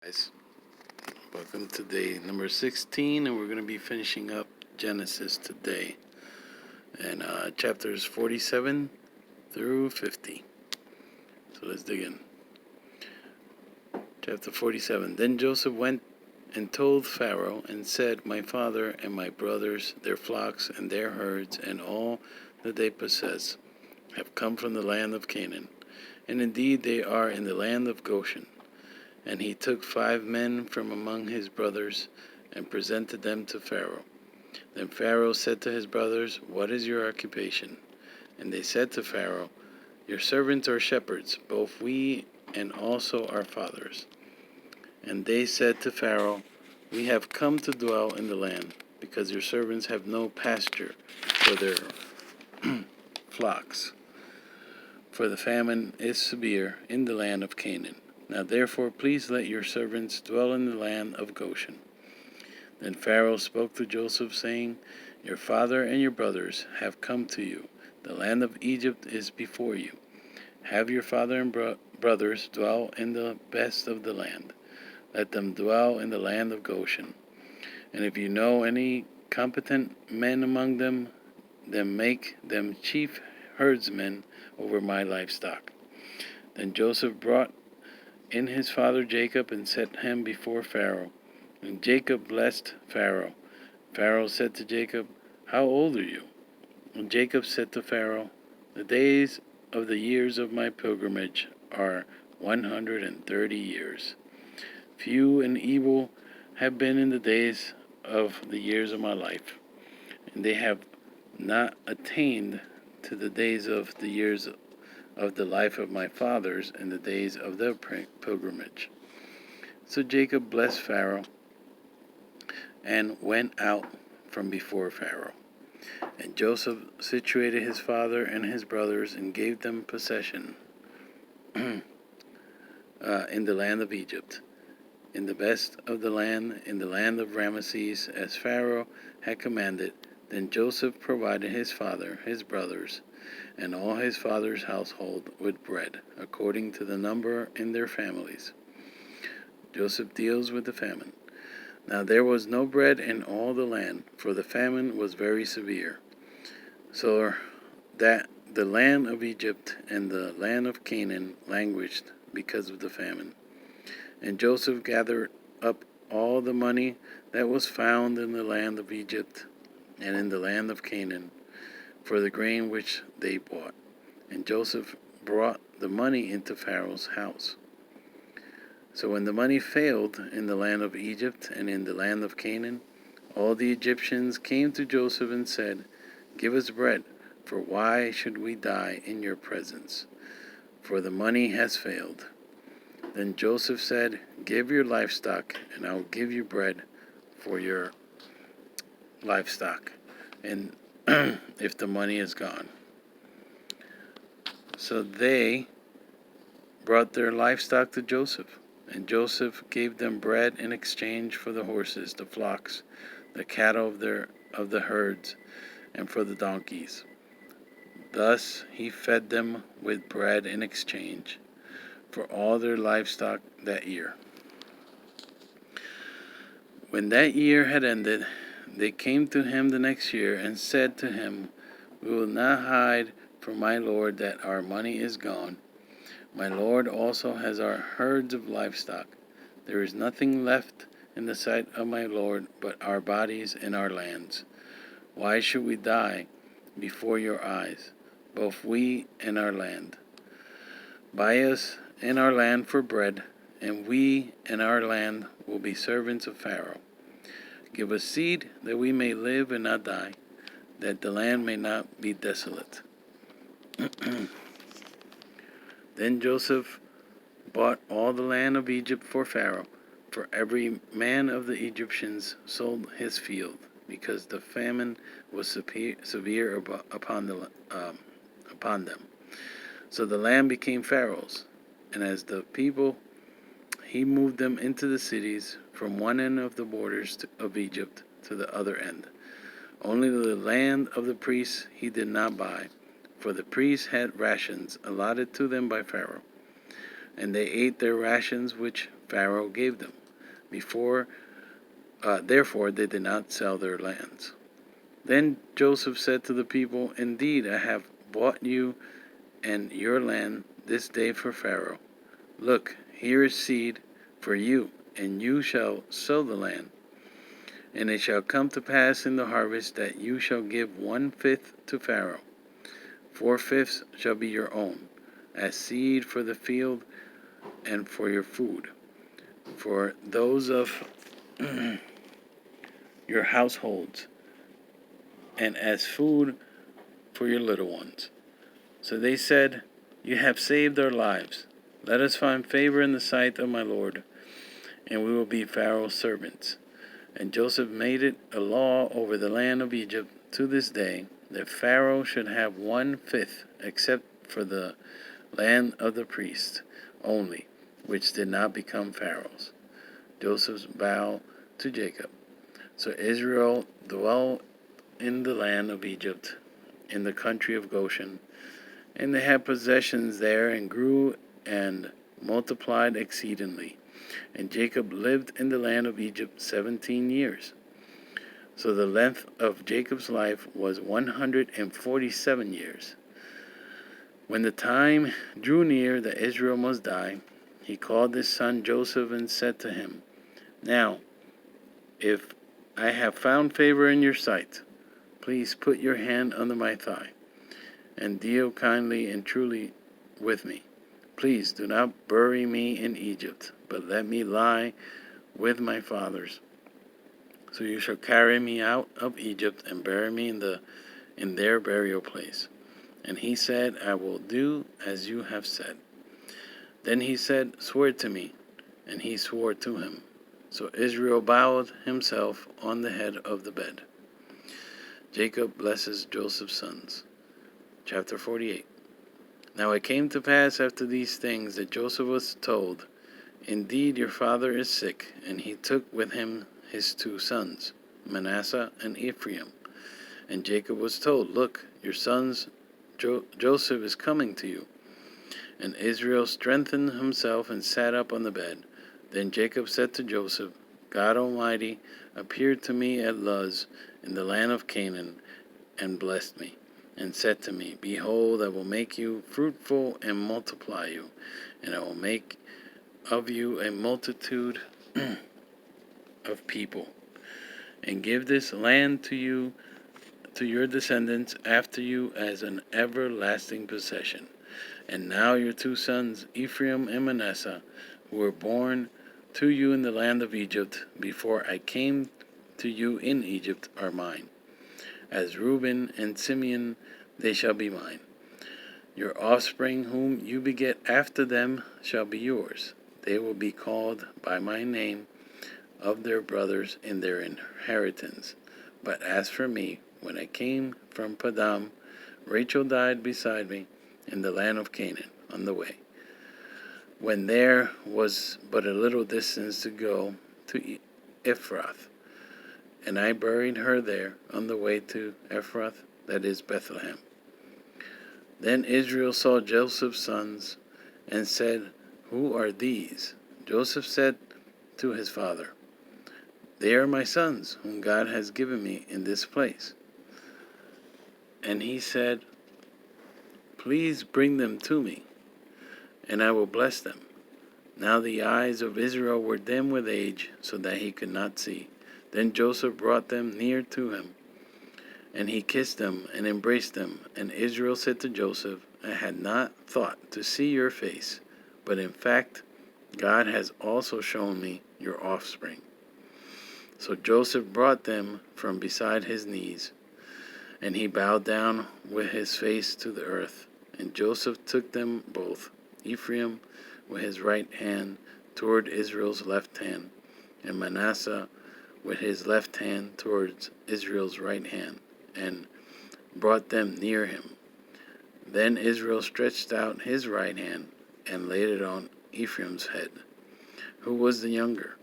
Guys, welcome to day number 16, and we're going to be finishing up Genesis today, and chapters 47 through 50. So let's dig in. Chapter 47. Then Joseph went and told Pharaoh and said, My father and my brothers, their flocks and their herds, and all that they possess, have come from the land of Canaan, and indeed they are in the land of Goshen. And he took 5 men from among his brothers and presented them to Pharaoh. Then Pharaoh said to his brothers, What is your occupation? And they said to Pharaoh, Your servants are shepherds, both we and also our fathers. And they said to Pharaoh, We have come to dwell in the land, because your servants have no pasture for their flocks. For the famine is severe in the land of Canaan. Now therefore please let your servants dwell in the land of Goshen. Then Pharaoh spoke to Joseph, saying, Your father and your brothers have come to you. The land of Egypt is before you. Have your father and brothers dwell in the best of the land. Let them dwell in the land of Goshen. And if you know any competent men among them, then make them chief herdsmen over my livestock. Then Joseph brought in his father Jacob and set him before Pharaoh. And Jacob blessed Pharaoh. Pharaoh said to Jacob, How old are you? And Jacob said to Pharaoh, The days of the years of my pilgrimage are 130 years. Few and evil have been in the days of the years of my life, and they have not attained to the days of the years of the life of my fathers in the days of their pilgrimage. So Jacob blessed Pharaoh and went out from before Pharaoh. And Joseph situated his father and his brothers and gave them possession in the land of Egypt, in the best of the land, in the land of Ramesses, as Pharaoh had commanded. Then Joseph provided his father, his brothers, and all his father's household with bread, according to the number in their families. Joseph deals with the famine. Now there was no bread in all the land, for the famine was very severe, so that the land of Egypt and the land of Canaan languished because of the famine. And Joseph gathered up all the money that was found in the land of Egypt and in the land of Canaan, for the grain which they bought. And Joseph brought the money into Pharaoh's house. So when the money failed in the land of Egypt and in the land of Canaan, all the Egyptians came to Joseph and said, Give us bread, for why should we die in your presence? For the money has failed. Then Joseph said, Give your livestock, and I will give you bread for your livestock, and if the money is gone. So they brought their livestock to Joseph, and Joseph gave them bread in exchange for the horses, the flocks, the cattle of the herds, and for the donkeys. Thus he fed them with bread in exchange for all their livestock that year. When that year had ended, they came to him the next year and said to him, We will not hide from my lord that our money is gone. My lord also has our herds of livestock. There is nothing left in the sight of my lord but our bodies and our lands. Why should we die before your eyes, both we and our land? Buy us and our land for bread, and we and our land will be servants of Pharaoh. Give us seed that we may live and not die, that the land may not be desolate. Then Joseph bought all the land of Egypt for Pharaoh, for every man of the Egyptians sold his field, because the famine was severe upon them. So the land became Pharaoh's, and as the people, he moved them into the cities from one end of the borders of Egypt to the other end. Only the land of the priests he did not buy, for the priests had rations allotted to them by Pharaoh, and they ate their rations which Pharaoh gave them. Therefore they did not sell their lands. Then Joseph said to the people, "Indeed, I have bought you and your land this day for Pharaoh. Look, here is seed for you, and you shall sow the land. And it shall come to pass in the harvest that you shall give 1/5 to Pharaoh. 4/5 shall be your own, as seed for the field and for your food, for those of your households, and as food for your little ones." So they said, "You have saved our lives. Let us find favor in the sight of my Lord, and we will be Pharaoh's servants." And Joseph made it a law over the land of Egypt to this day, that Pharaoh should have 1/5, except for the land of the priests only, which did not become Pharaoh's. Joseph's vow to Jacob. So Israel dwelt in the land of Egypt, in the country of Goshen, and they had possessions there, and grew and multiplied exceedingly. And Jacob lived in the land of Egypt 17 years. So the length of Jacob's life was 147 years. When the time drew near that Israel must die, he called his son Joseph and said to him, "Now, if I have found favor in your sight, please put your hand under my thigh, and deal kindly and truly with me. Please do not bury me in Egypt, but let me lie with my fathers. So you shall carry me out of Egypt and bury me in their burial place." And he said, "I will do as you have said." Then he said, "Swear to me." And he swore to him. So Israel bowed himself on the head of the bed. Jacob blesses Joseph's sons. Chapter 48. Now it came to pass after these things that Joseph was told, "Indeed, your father is sick." And he took with him his 2 sons, Manasseh and Ephraim. And Jacob was told, "Look, your sons Joseph is coming to you." And Israel strengthened himself and sat up on the bed. Then Jacob said to Joseph, "God Almighty appeared to me at Luz in the land of Canaan, and blessed me, and said to me, Behold, I will make you fruitful and multiply you, and I will make of you a multitude of people, and give this land to you, to your descendants after you, as an everlasting possession. And now your 2 sons, Ephraim and Manasseh, who were born to you in the land of Egypt, before I came to you in Egypt, are mine. As Reuben and Simeon, they shall be mine. Your offspring, whom you beget after them, shall be yours. They will be called by my name of their brothers in their inheritance. But as for me, when I came from Padam, Rachel died beside me in the land of Canaan on the way, when there was but a little distance to go to Ephrath. And I buried her there on the way to Ephrath, that is Bethlehem. Then Israel saw Joseph's sons and said, Who are these? Joseph said to his father, They are my sons, whom God has given me in this place. And he said, Please bring them to me, and I will bless them. Now the eyes of Israel were dim with age, so that he could not see. Then Joseph brought them near to him, and he kissed them and embraced them. And Israel said to Joseph, I had not thought to see your face, but in fact God has also shown me your offspring. So Joseph brought them from beside his knees, and he bowed down with his face to the earth. And Joseph took them both, Ephraim with his right hand toward Israel's left hand, and Manasseh with his left hand towards Israel's right hand, and brought them near him. Then Israel stretched out his right hand and laid it on Ephraim's head, who was the younger,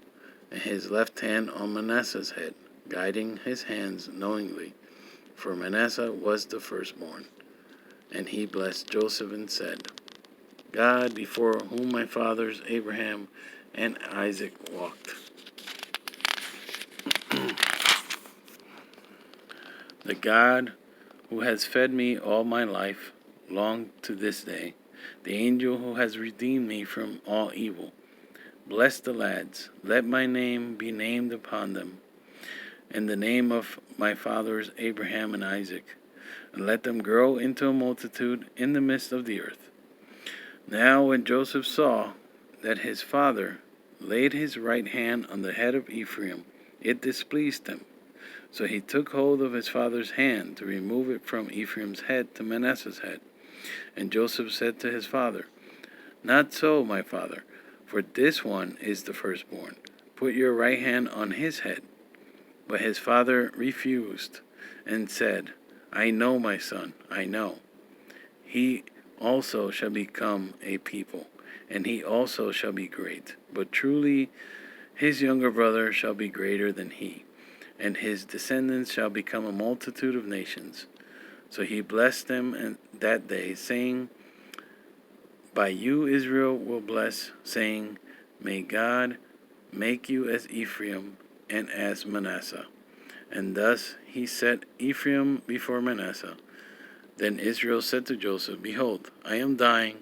and his left hand on Manasseh's head, guiding his hands knowingly, for Manasseh was the firstborn. And he blessed Joseph and said, God, before whom my fathers Abraham and Isaac walked. The God who has fed me all my life, long to this day, the angel who has redeemed me from all evil, bless the lads, let my name be named upon them, and the name of my fathers Abraham and Isaac, and let them grow into a multitude in the midst of the earth. Now when Joseph saw that his father laid his right hand on the head of Ephraim, it displeased him. So he took hold of his father's hand to remove it from Ephraim's head to Manasseh's head. And Joseph said to his father, Not so, my father, for this one is the firstborn. Put your right hand on his head. But his father refused and said, I know, my son, I know. He also shall become a people, and he also shall be great. But truly his younger brother shall be greater than he, and his descendants shall become a multitude of nations. So he blessed them that day, saying, By you Israel will bless, saying, May God make you as Ephraim and as Manasseh. And thus he set Ephraim before Manasseh. Then Israel said to Joseph, Behold, I am dying,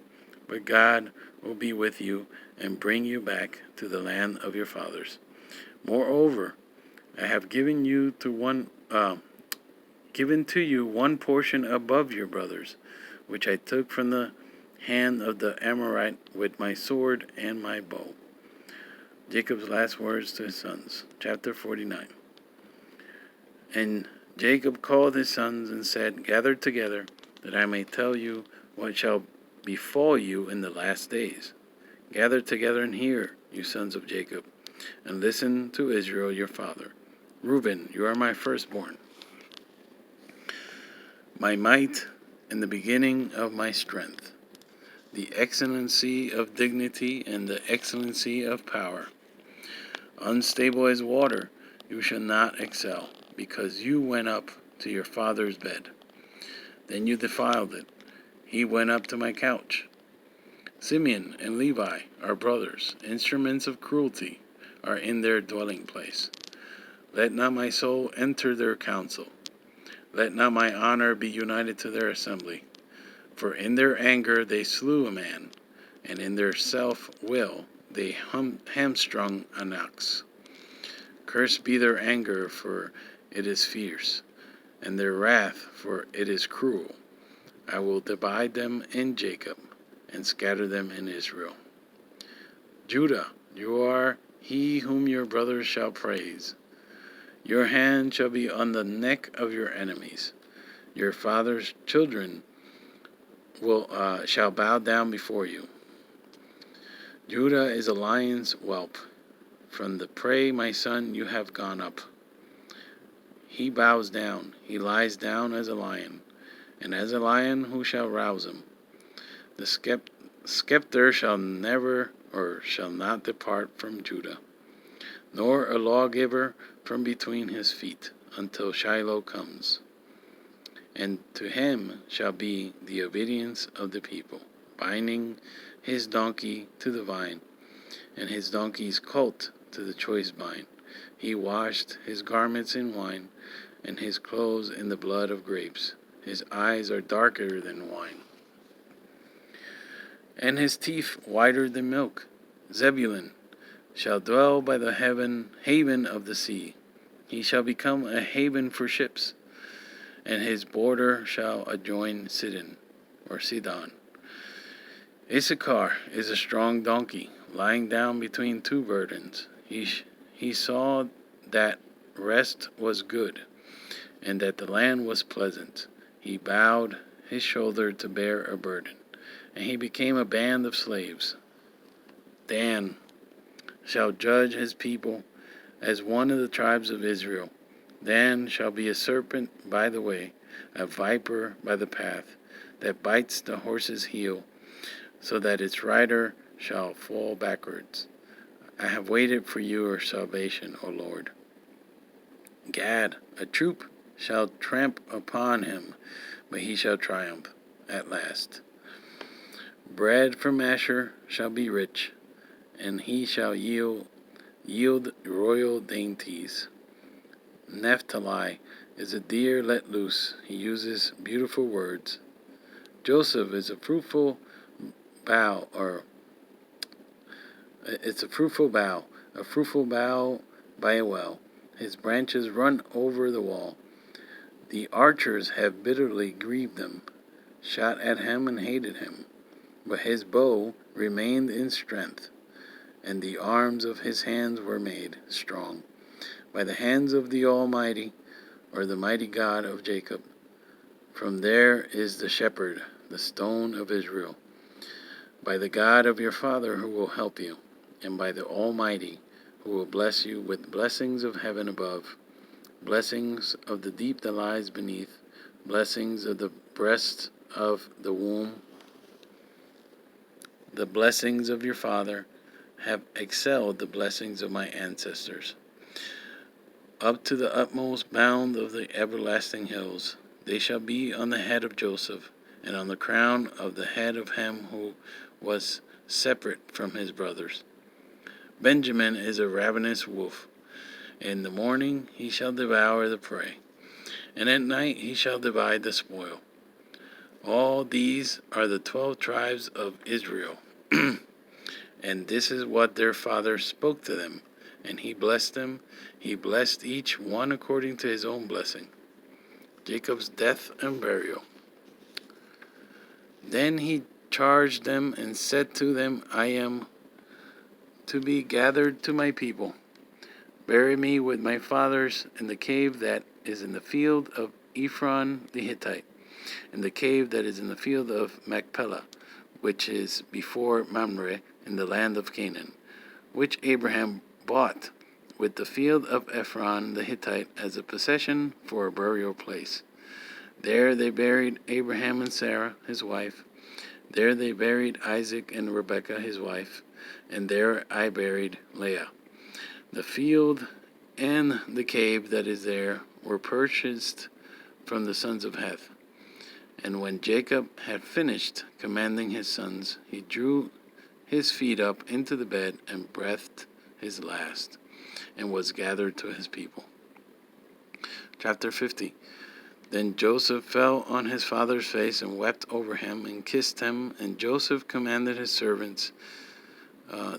but God will be with you and bring you back to the land of your fathers. Moreover, I have given to you one portion above your brothers, which I took from the hand of the Amorite with my sword and my bow. Jacob's last words to his sons. Chapter 49. And Jacob called his sons and said, Gather together, that I may tell you what shall befall you in the last days. Gather together and hear, you sons of Jacob, and listen to Israel your father. Reuben, you are my firstborn, my might and the beginning of my strength, the excellency of dignity and the excellency of power. Unstable as water, you shall not excel, because you went up to your father's bed. Then you defiled it. He went up to my couch. Simeon and Levi are brothers. Instruments of cruelty are in their dwelling place. Let not my soul enter their council. Let not my honor be united to their assembly. For in their anger they slew a man, and in their self-will they hamstrung an ox. Cursed be their anger, for it is fierce, and their wrath, for it is cruel. I will divide them in Jacob, and scatter them in Israel. Judah, you are he whom your brothers shall praise. Your hand shall be on the neck of your enemies. Your father's children shall bow down before you. Judah is a lion's whelp. From the prey, my son, you have gone up. He bows down, he lies down as a lion, and as a lion who shall rouse him? The scepter shall never or shall not depart from Judah, nor a lawgiver from between his feet, until Shiloh comes. And to him shall be the obedience of the people, binding his donkey to the vine, and his donkey's colt to the choice vine. He washed his garments in wine, and his clothes in the blood of grapes. His eyes are darker than wine, and his teeth whiter than milk. Zebulun shall dwell by the haven of the sea. He shall become a haven for ships, and his border shall adjoin Sidon. Issachar is a strong donkey, lying down between two burdens. He saw that rest was good, and that the land was pleasant. He bowed his shoulder to bear a burden, and he became a band of slaves. Dan shall judge his people as one of the tribes of Israel. Dan shall be a serpent by the way, a viper by the path, that bites the horse's heel, so that its rider shall fall backwards. I have waited for your salvation, O Lord. Gad, a troop, shall tramp upon him, but he shall triumph at last. Bread from Asher shall be rich, and he shall yield royal dainties. Naphtali is a deer let loose. He uses beautiful words. Joseph is a fruitful bough, a fruitful bough by a well. His branches run over the wall. The archers have bitterly grieved him, shot at him and hated him. But his bow remained in strength, and the arms of his hands were made strong by the hands of the Almighty, or the mighty God of Jacob. From there is the shepherd, the stone of Israel, by the God of your father who will help you, and by the Almighty who will bless you with blessings of heaven above, blessings of the deep that lies beneath, blessings of the breast of the womb. The blessings of your father have excelled the blessings of my ancestors. Up to the utmost bound of the everlasting hills, they shall be on the head of Joseph, and on the crown of the head of him who was separate from his brothers. Benjamin is a ravenous wolf. In the morning he shall devour the prey, and at night he shall divide the spoil. All these are the 12 tribes of Israel. And this is what their father spoke to them. And he blessed them. He blessed each one according to his own blessing. Jacob's death and burial. Then he charged them and said to them, I am to be gathered to my people. Bury me with my fathers in the cave that is in the field of Ephron the Hittite, in the cave that is in the field of Machpelah, which is before Mamre in the land of Canaan, which Abraham bought with the field of Ephron the Hittite as a possession for a burial place. There they buried Abraham and Sarah, his wife. There they buried Isaac and Rebekah, his wife. And there I buried Leah. The field and the cave that is there were purchased from the sons of Heth. And when Jacob had finished commanding his sons, he drew his feet up into the bed and breathed his last, and was gathered to his people. Chapter 50. Then Joseph fell on his father's face and wept over him and kissed him, and Joseph commanded his servants,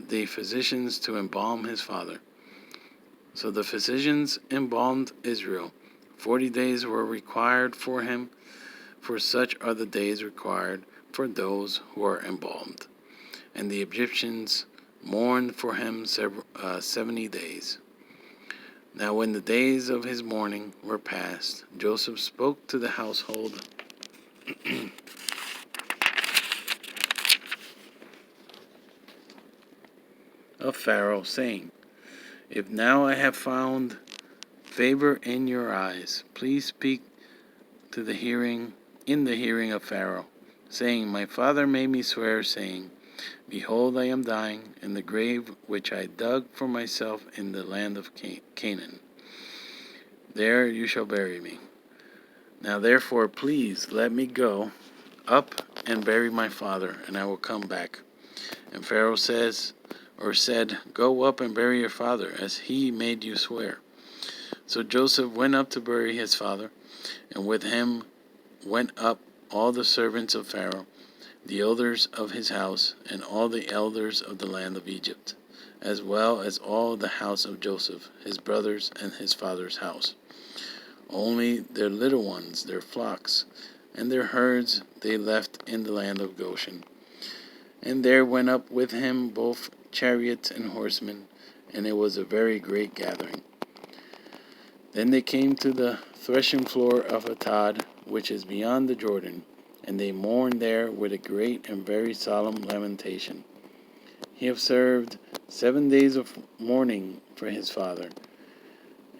the physicians, to embalm his father. So the physicians embalmed Israel. 40 days were required for him, for such are the days required for those who are embalmed. And the Egyptians mourned for him 70 days. Now when the days of his mourning were past, Joseph spoke to the household of Pharaoh, saying, If now I have found favor in your eyes, please speak in the hearing of Pharaoh, saying, My father made me swear, saying, Behold, I am dying in the grave which I dug for myself in the land of Canaan. There you shall bury me. Now therefore, please let me go up and bury my father, and I will come back. And Pharaoh said, Go up and bury your father, as he made you swear. So Joseph went up to bury his father, and with him went up all the servants of Pharaoh, the elders of his house, and all the elders of the land of Egypt, as well as all the house of Joseph, his brothers, and his father's house. Only their little ones, their flocks, and their herds they left in the land of Goshen. And there went up with him both chariots and horsemen, and it was a very great gathering. Then they came to the threshing floor of Atad, which is beyond the Jordan, and they mourned there with a great and very solemn lamentation. He observed 7 days of mourning for his father.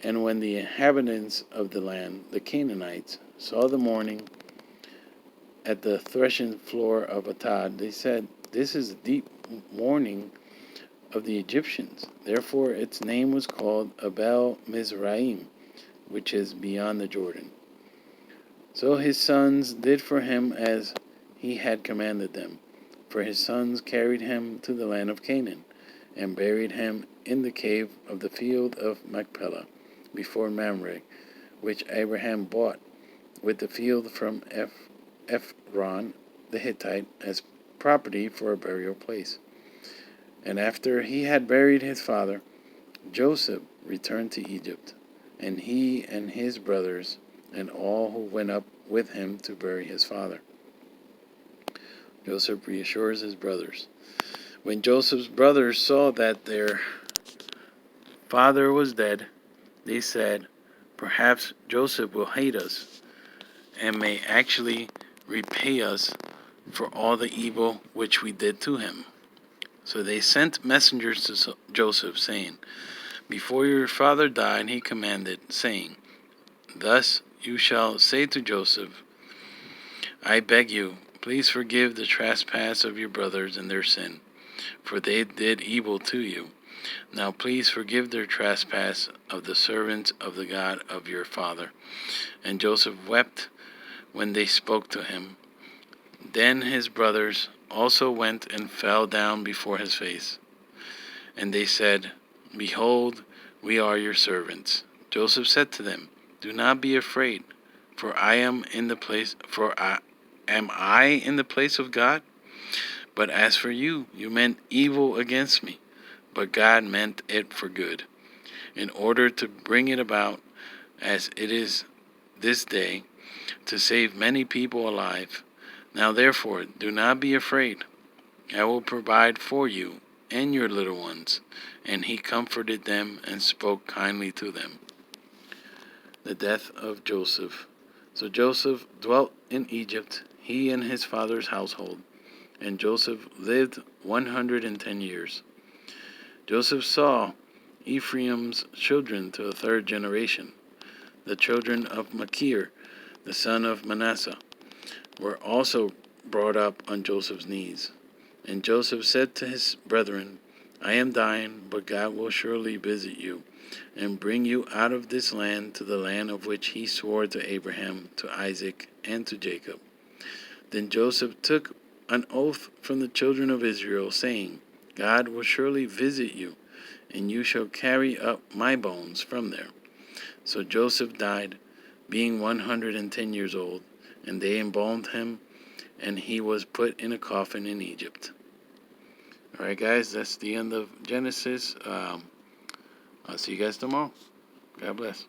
And when the inhabitants of the land, the Canaanites, saw the mourning at the threshing floor of Atad, they said, This is deep mourning of the Egyptians. Therefore its name was called Abel Mizraim, which is beyond the Jordan. So his sons did for him as he had commanded them, for his sons carried him to the land of Canaan, and buried him in the cave of the field of Machpelah, before Mamre, which Abraham bought with the field from Ephron the Hittite as property for a burial place. And after he had buried his father, Joseph returned to Egypt, and he and his brothers and all who went up with him to bury his father. Joseph reassures his brothers. When Joseph's brothers saw that their father was dead, they said, "Perhaps Joseph will hate us and may actually repay us for all the evil which we did to him." So they sent messengers to Joseph, saying, "Before your father died, he commanded, saying, 'Thus you shall say to Joseph, I beg you, please forgive the trespass of your brothers and their sin, for they did evil to you. Now please forgive their trespass of the servants of the God of your father.' And Joseph wept when they spoke to him. Then his brothers also went and fell down before his face. And they said, 'Behold, we are your servants.' Joseph said to them, 'Do not be afraid, for am I in the place of God? But as for you, you meant evil against me, but God meant it for good, in order to bring it about as it is this day, to save many people alive. Now therefore, do not be afraid. I will provide for you and your little ones.' And he comforted them and spoke kindly to them." The death of Joseph. So Joseph dwelt in Egypt, he and his father's household, and Joseph lived 110 years. Joseph saw Ephraim's children to the third generation. The children of Machir, the son of Manasseh, were also brought up on Joseph's knees. And Joseph said to his brethren, "I am dying, but God will surely visit you, and bring you out of this land to the land of which he swore to Abraham, to Isaac, and to Jacob." Then Joseph took an oath from the children of Israel, saying, "God will surely visit you, and you shall carry up my bones from there." So Joseph died, being 110 years old, and they embalmed him, and he was put in a coffin in Egypt. All right, guys, that's the end of Genesis. I'll see you guys tomorrow. God bless.